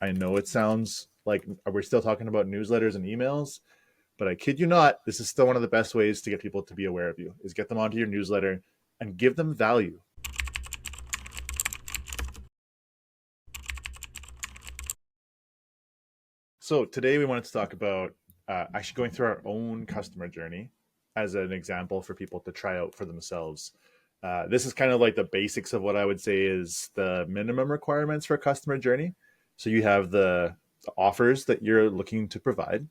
I know it sounds like we're still talking about newsletters and emails, but I kid you not, this is still one of the best ways to get people to be aware of you, is get them onto your newsletter and give them value. So today we wanted to talk about actually going through our own customer journey as an example for people to try out for themselves. This is kind of like the basics of what I would say is the minimum requirements for a customer journey. So you have the offers that you're looking to provide.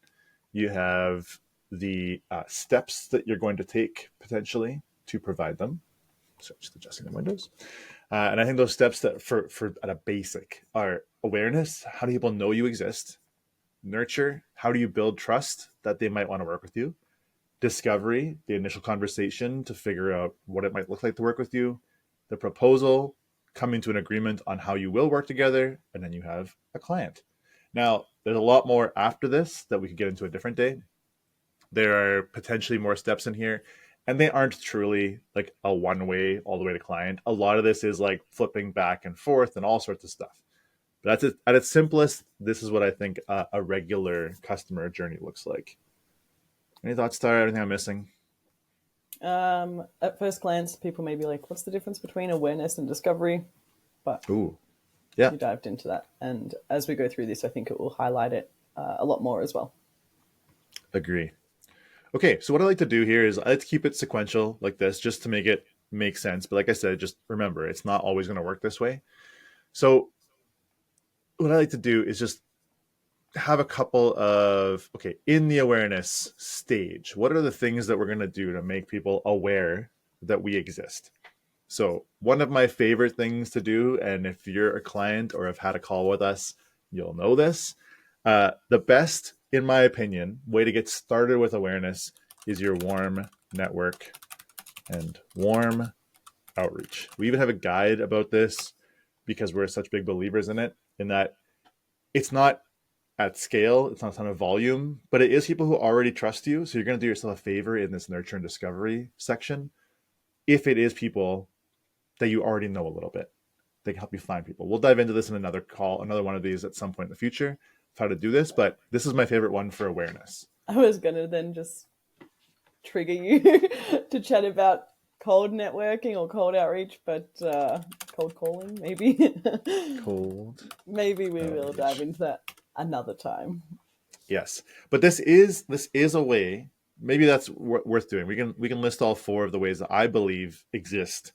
You have the steps that you're going to take potentially to provide them. So just adjusting the windows. And I think those steps that for at a basic are awareness. How do people know you exist? Nurture, how do you build trust that they might want to work with you? Discovery, the initial conversation to figure out what it might look like to work with you. The proposal, coming to an agreement on how you will work together. And then you have a client. Now, there's a lot more after this that we could get into a different day. There are potentially more steps in here, and they aren't truly like a one way all the way to client. A lot of this is like flipping back and forth and all sorts of stuff. But that's it. At its simplest, this is what I think a regular customer journey looks like. Any thoughts, Tara? Anything I'm missing? At first glance, people may be like, what's the difference between awareness and discovery? But Ooh, yeah, you dived into that. And as we go through this, I think it will highlight it a lot more as well. agree. Okay, so what I like to do here is I like to keep it sequential like this just to make it make sense. But like I said, just remember, it's not always going to work this way. So what I like to do is just have a couple of, okay, in the awareness stage, what are the things that we're going to do to make people aware that we exist? So one of my favorite things to do, and if you're a client or have had a call with us, you'll know this. The best, in my opinion, way to get started with awareness is your warm network and warm outreach. We even have a guide about this because we're such big believers in it, in that it's not at scale, it's not a ton of volume, but it is people who already trust you. So you're going to do yourself a favor in this nurture and discovery section if it is people that you already know a little bit. They can help you find people. We'll dive into this in another call, another one of these at some point in the future, of how to do this, but this is my favorite one for awareness. I was going to then just trigger you to chat about cold networking or cold outreach, but cold calling, maybe. Cold Maybe we will dive outreach. into that another time. Yes, but this is a way. Maybe that's worth doing. We can list all four of the ways that I believe exist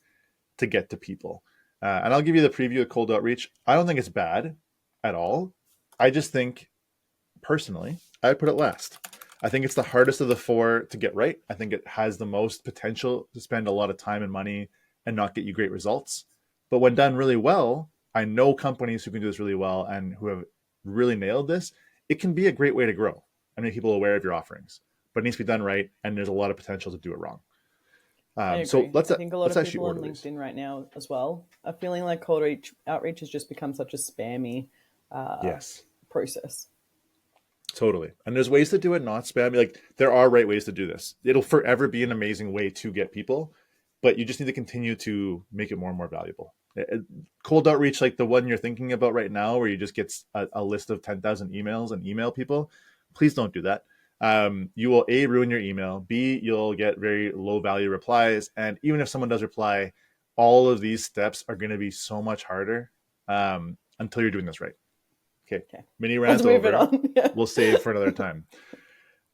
to get to people. And I'll give you the preview of cold outreach. I don't think it's bad at all. I just think, personally, I'd put it last. I think it's the hardest of the four to get right. I think it has the most potential to spend a lot of time and money and not get you great results. But when done really well, I know companies who can do this really well and who have really nailed this. It can be a great way to grow and make people aware of your offerings. But it needs to be done right, and there's a lot of potential to do it wrong. I So agree. let's I think a lot let's of actually people on order these. LinkedIn right now as well are feeling like outreach has just become such a spammy uh, Yes. process. Totally. And there's ways to do it not spammy. Like there are right ways to do this. It'll forever be an amazing way to get people, but you just need to continue to make it more and more valuable. Cold outreach, like the one you're thinking about right now, where you just get a list of 10,000 emails and email people, please don't do that. You will A, ruin your email. B, you'll get very low value replies. And even if someone does reply, all of these steps are going to be so much harder until you're doing this right. Okay, Okay, mini let's rant move it over. on. Yeah. We'll save for another time.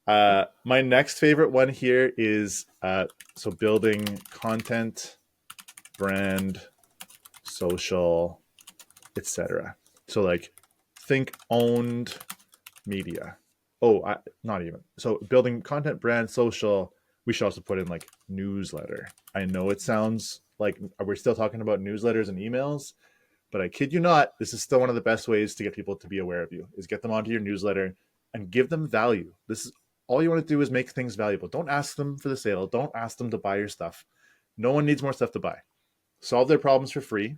My next favorite one here is so building content, brand, social, etc. So like think owned media. Oh, not even. So building content, brand, social. We should also put in like newsletter. I know it sounds like we're still talking about newsletters and emails, but I kid you not, this is still one of the best ways to get people to be aware of you, is get them onto your newsletter and give them value. This is all you want to do, is make things valuable. Don't ask them for the sale. Don't ask them to buy your stuff. No one needs more stuff to buy. Solve their problems for free,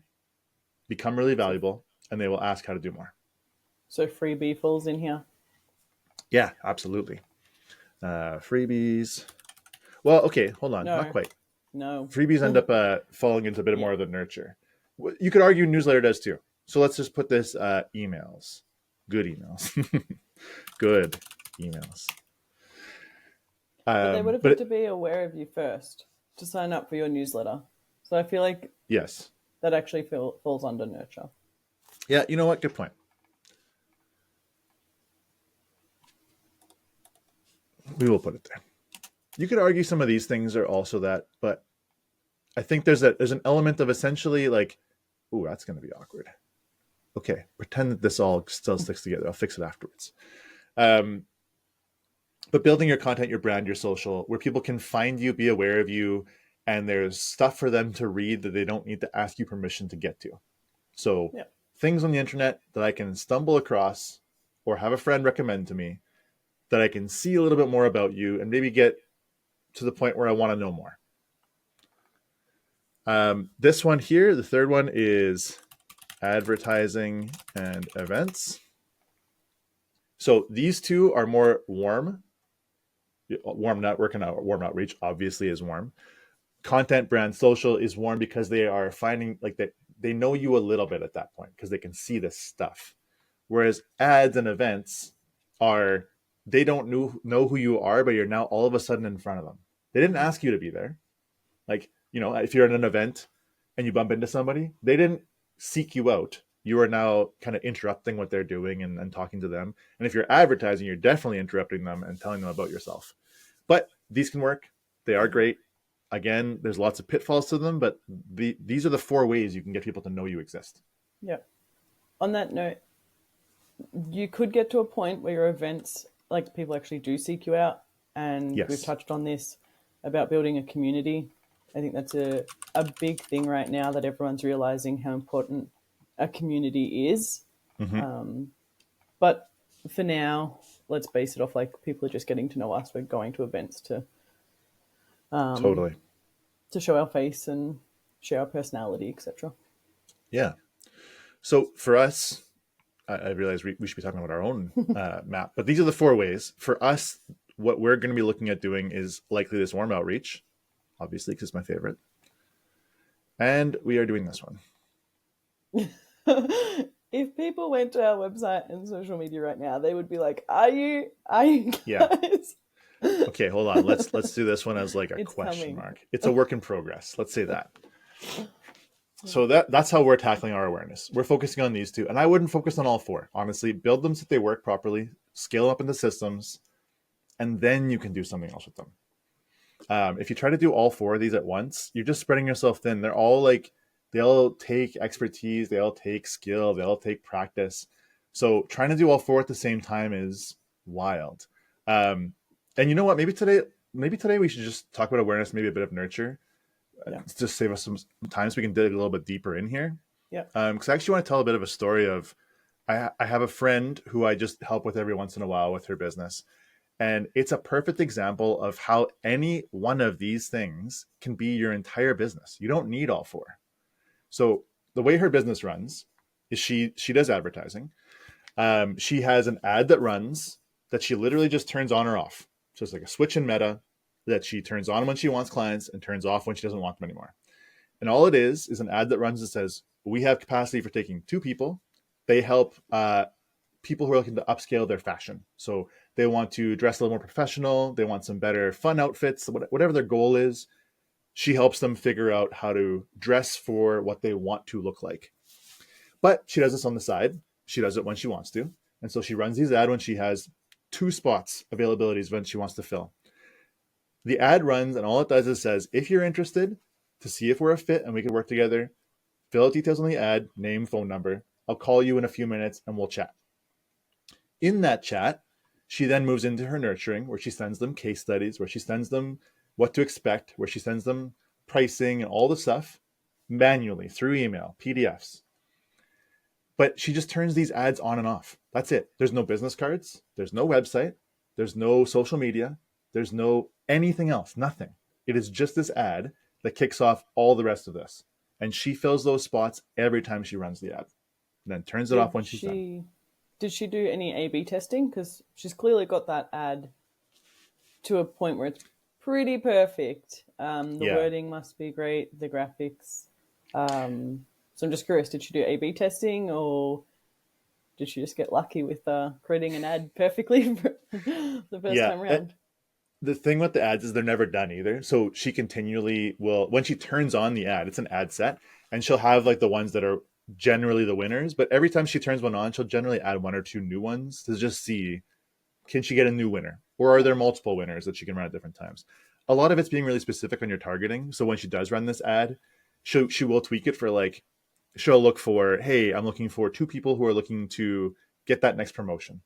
become really So, valuable, and they will ask how to do more. so freebie falls in here. Yeah, absolutely. Freebies. Well, okay, hold on. Not No, quite. no. Freebies end up falling into a bit Yeah. more of the nurture. You could argue newsletter does too. So let's just put this emails. Good emails. Good emails. But they would have But had to be aware of you first to sign up for your newsletter. So I feel like yes. that actually falls under nurture. Yeah, you know what? Good point. We will put it there. You could argue some of these things are also that, but I think there's an element of essentially like, ooh, that's going to be awkward. Okay, pretend that this all still sticks together. I'll fix it afterwards. Um, but building your content, your brand, your social, where people can find you, be aware of you, and there's stuff for them to read that they don't need to ask you permission to get to. So Yeah. things on the internet that I can stumble across or have a friend recommend to me that I can see a little bit more about you and maybe get to the point where I want to know more. This one here, the third one, is advertising and events. So these two are more warm. Warm network and warm outreach obviously is warm. Content, brand, social is warm because they are finding like they know you a little bit at that point because they can see this stuff. Whereas ads and events are, they don't know who you are, but you're now all of a sudden in front of them. They didn't ask you to be there. Like, if you're in an event and you bump into somebody, they didn't seek you out. You are now kind of interrupting what they're doing and talking to them. And if you're advertising, you're definitely interrupting them and telling them about yourself. But these can work. They are great. Again, there's lots of pitfalls to them, but these are the 4 ways you can get people to know you exist. Yeah. On that note, you could get to a point where your events, like people actually do seek you out. And Yes. we've touched on this about building a community. I think that's a big thing right now that everyone's realizing how important a community is. Mm-hmm. But for now, let's base it off like people are just getting to know us. We're going to events to Totally. show our face and share our personality, etc. Yeah. So for us, I realize we should be talking about our own map, but these are the 4 ways. For us, what we're going to be looking at doing is likely this warm outreach, obviously, because it's my favorite. And we are doing this one. If people went to our website and social media right now, they would be like, "Are you guys?" Yeah. Okay, hold on. Let's do this one as like a It's question coming. mark. It's a work in progress. Let's say that. So that's how we're tackling our awareness. We're focusing on these 2, and I wouldn't focus on all 4. Honestly, build them so they work properly, scale up into systems, and then you can do something else with them. If you try to do all 4 of these at once, you're just spreading yourself thin. They're all like, they all take expertise, they all take skill, they all take practice. So trying to do all 4 at the same time is wild. And you know what? Maybe today we should just talk about awareness, maybe a bit of nurture. Yeah. Just save us some time so we can dig a little bit deeper in here. Yeah. Because I actually want to tell a bit of a story of, I have a friend who I just help with every once in a while with her business. And it's a perfect example of how any one of these things can be your entire business. You don't need all 4. So the way her business runs is she does advertising. She has an ad that runs that she literally just turns on or off. So it's like a switch in Meta that she turns on when she wants clients and turns off when she doesn't want them anymore. And all it is an ad that runs that says, we have capacity for taking 2 people. They help people who are looking to upscale their fashion. So they want to dress a little more professional. They want some better fun outfits, whatever their goal is. She helps them figure out how to dress for what they want to look like. But she does this on the side. She does it when she wants to. And so she runs these ads when she has 2 spots availabilities when she wants to fill. The ad runs, and all it does is says, if you're interested to see if we're a fit and we can work together, fill out details on the ad, name, phone number. I'll call you in a few minutes and we'll chat. In that chat, she then moves into her nurturing, where she sends them case studies, where she sends them what to expect, where she sends them pricing and all the stuff manually through email, PDFs. But she just turns these ads on and off. That's it. There's no business cards. There's no website. There's no social media. There's no anything else. Nothing. It is just this ad that kicks off all the rest of this. And she fills those spots every time she runs the ad. And then turns it off when she's done. Did she do any A/B testing? Because she's clearly got that ad to a point where it's pretty perfect. The wording must be great, the graphics. So I'm just curious, did she do A/B testing, or did she just get lucky with creating an ad perfectly for the first Yeah. time around? The thing with the ads is they're never done either. So she continually will, when she turns on the ad, it's an ad set, and she'll have like the ones that are generally the winners. But every time she turns one on, she'll generally add one or two new ones to just see, can she get a new winner? Or are Yeah. there multiple winners that she can run at different times? A lot of it's being really specific on your targeting. So when she does run this ad, she will tweak it for like, she'll look for, hey, I'm looking for two people who are looking to get that next promotion,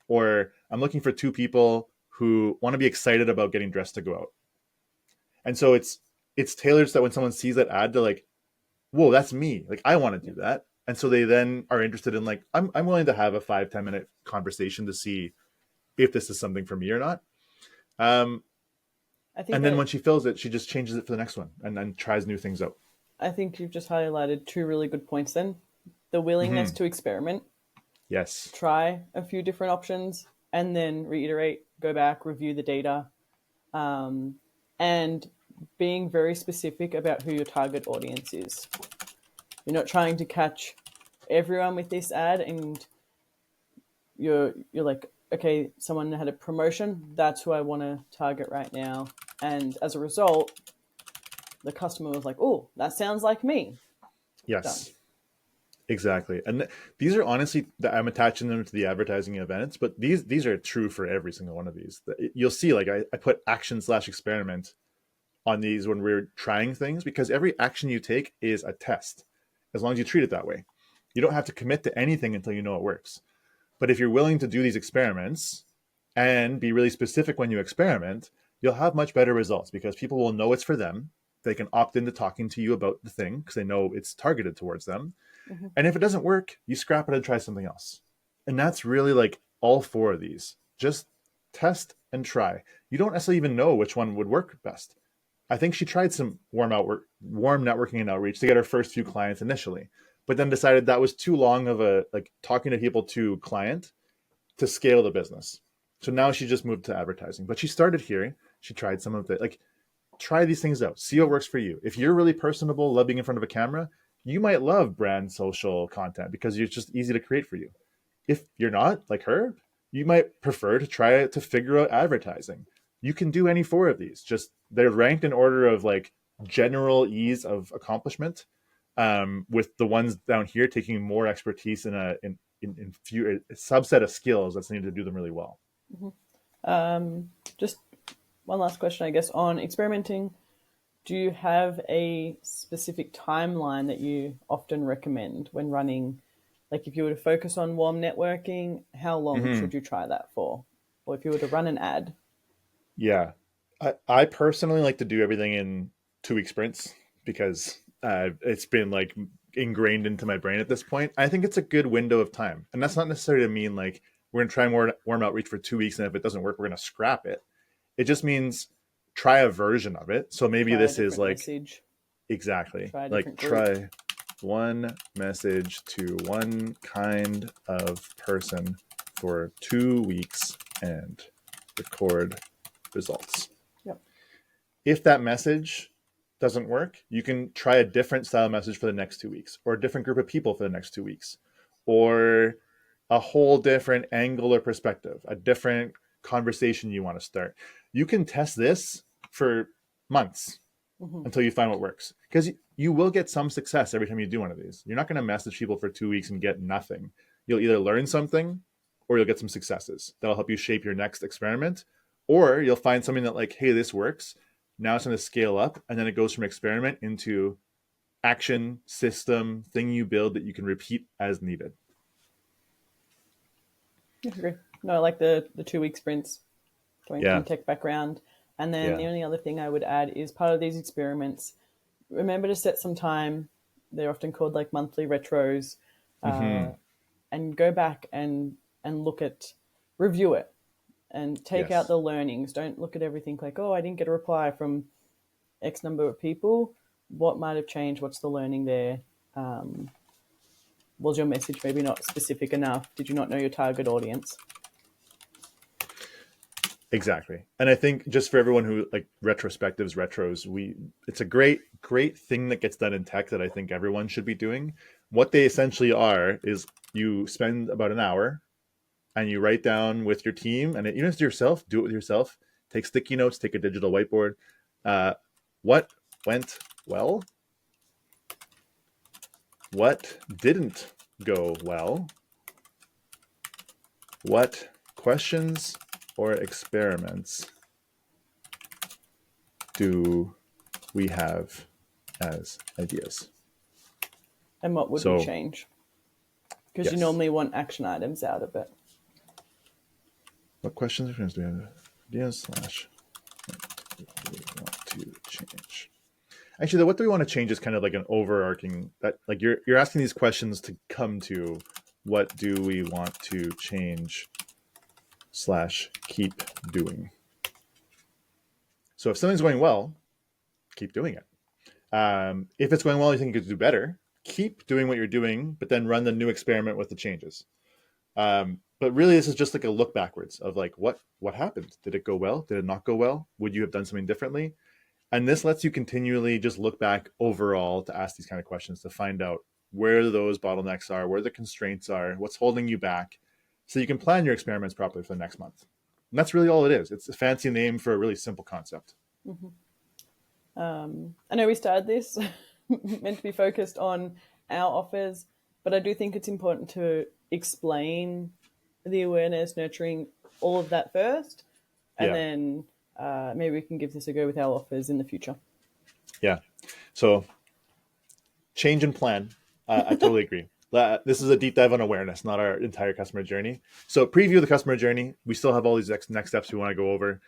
or I'm looking for two people who want to be excited about getting dressed to go out. And so it's tailored so that when someone sees that ad, they're like, whoa, that's me. Like I want to do that. And so they then are interested in like, I'm willing to have a 5-10 minute conversation to see if this is something for me or not. Um, I think and then that when she fills it, she just changes it for the next one and then tries new things out. I think you've just highlighted two really good points then. The willingness Mm-hmm. to experiment, Yes. try a few different options, and then reiterate, go back, review the data, and being very specific about who your target audience is. You're not trying to catch everyone with this ad, and you're like, okay, someone had a promotion, that's who I want to target right now. And as a result, the customer was like, oh, that sounds like me. Done. Yes. Exactly. And these are honestly, I'm attaching them to the advertising events, but these are true for every single one of these. You'll see, like I put action/experiment on these when we're trying things, because every action you take is a test, as long as you treat it that way. You don't have to commit to anything until you know it works. But if you're willing to do these experiments and be really specific when you experiment, you'll have much better results because people will know it's for them. They can opt into talking to you about the thing because they know it's targeted towards them. Mm-hmm. And if it doesn't work, you scrap it and try something else. And that's really like all four of these. Just test and try. You don't necessarily even know which one would work best. I think she tried some warm networking and outreach to get her first few clients initially, but then decided that was too long of a like talking to people to client to scale the business. So now she just moved to advertising. But she started here. She tried some of the like try these things out. See what works for you. If you're really personable, love being in front of a camera, you might love brand social content because it's just easy to create for you. If you're not like her, you might prefer to try to figure out advertising. You can do any four of these. Just they're ranked in order of like general ease of accomplishment, with the ones down here taking more expertise in few a subset of skills that's needed to do them really well. Just one last question, I guess, on experimenting. Do you have a specific timeline that you often recommend when running? Like, if you were to focus on warm networking, how long Mm-hmm. should you try that for? Or if you were to run an ad? Yeah. I personally like to do everything in 2 week sprints because it's been like ingrained into my brain at this point. I think it's a good window of time. And that's not necessarily to mean like we're going to try more warm outreach for 2 weeks. And if it doesn't work, we're going to scrap it. It just means try a version of it. So maybe Try a this is different like message, exactly try a like different group. try one message to one kind of person for 2 weeks and record results. Yep. If that message doesn't work, you can try a different style message for the next 2 weeks, or a different group of people for the next 2 weeks, or a whole different angle or perspective, a different conversation you want to start. You can test this for months Mm-hmm. until you find what works, because you will get some success every time you do one of these. You're not going to message people for 2 weeks and get nothing. You'll either learn something or you'll get some successes that'll help you shape your next experiment, or you'll find something that like, hey, this works. Now it's going to scale up, and then it goes from experiment into action system thing you build that you can repeat as needed. Yeah, I agree. No, I like the 2 week sprints, going from Yeah. tech background. And then Yeah. the only other thing I would add is part of these experiments, remember to set some time. They're often called like monthly retros, Mm-hmm. and go back and look at, review it, and take out Yes. the learnings. Don't look at everything like, oh, I didn't get a reply from X number of people. What might have changed? What's the learning there? Um, was your message maybe not specific enough? Did you not know your target audience? Exactly. And I think just for everyone who like retros, it's a great thing that gets done in tech that I think everyone should be doing. what they essentially are is you spend about an hour and you write down with your team, and even if it's yourself, do it with yourself. Take sticky notes, take a digital whiteboard. What went well? What didn't go well? What questions or experiments do we have as ideas? And what would we change? Because you Yes. normally want action items out of it. What questions or experiments do we have ideas slash what do we want to change? Actually, what do we want to change is kind of like an overarching that like you're asking these questions to come to what do we want to change slash keep doing. So if something's going well, keep doing it. If it's going well, you think you could do better, keep doing what you're doing, but then run the new experiment with the changes. But really, this is just like a look backwards of like what happened. Did it go well? Did it not go well? Would you have done something differently? And this lets you continually just look back overall to ask these kind of questions to find out where those bottlenecks are, where the constraints are, what's holding you back, so you can plan your experiments properly for the next month. And that's really all it is. It's a fancy name for a really simple concept. Mm-hmm. I know we started this meant to be focused on our offers, but I do think it's important to explain the awareness, nurturing, all of that first, and then maybe we can give this a go with our offers in the future. Yeah. So change and plan. I totally agree. This is a deep dive on awareness, not our entire customer journey. So preview the customer journey. We still have all these next steps we want to go over.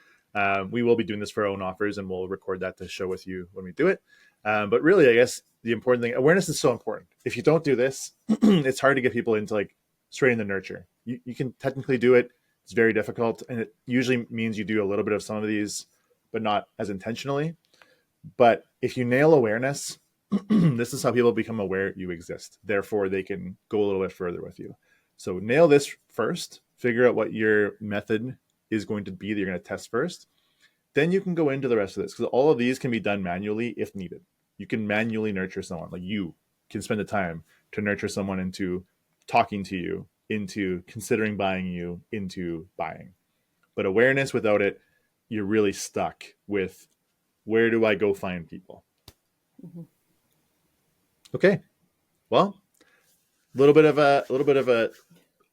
We will be doing this for our own offers, and we'll record that to show with you when we do it. But really, I guess the important thing, awareness is so important. If you don't do this, it's hard to get people into like straight into nurture. You can technically do it. It's very difficult, and it usually means you do a little bit of some of these, but not as intentionally. But if you nail awareness, this is how people become aware you exist. Therefore, they can go a little bit further with you. So nail this first, figure out what your method is going to be that you're going to test first. Then you can go into the rest of this, because all of these can be done manually if needed. You can manually nurture someone. Like you can spend the time to nurture someone into talking to you, into considering buying you, into buying. But awareness without it, you're really stuck with where do I go find people? Mm-hmm. Okay, well, a little bit of a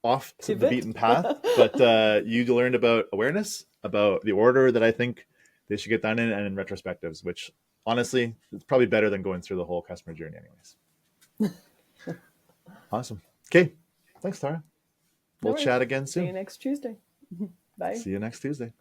off to the beaten path, but you learned about awareness, about the order that I think they should get done in, and in retrospectives, which honestly, it's probably better than going through the whole customer journey anyways. Awesome. Okay, thanks, Tara. We'll chat again soon. See you next Tuesday. Bye. See you next Tuesday.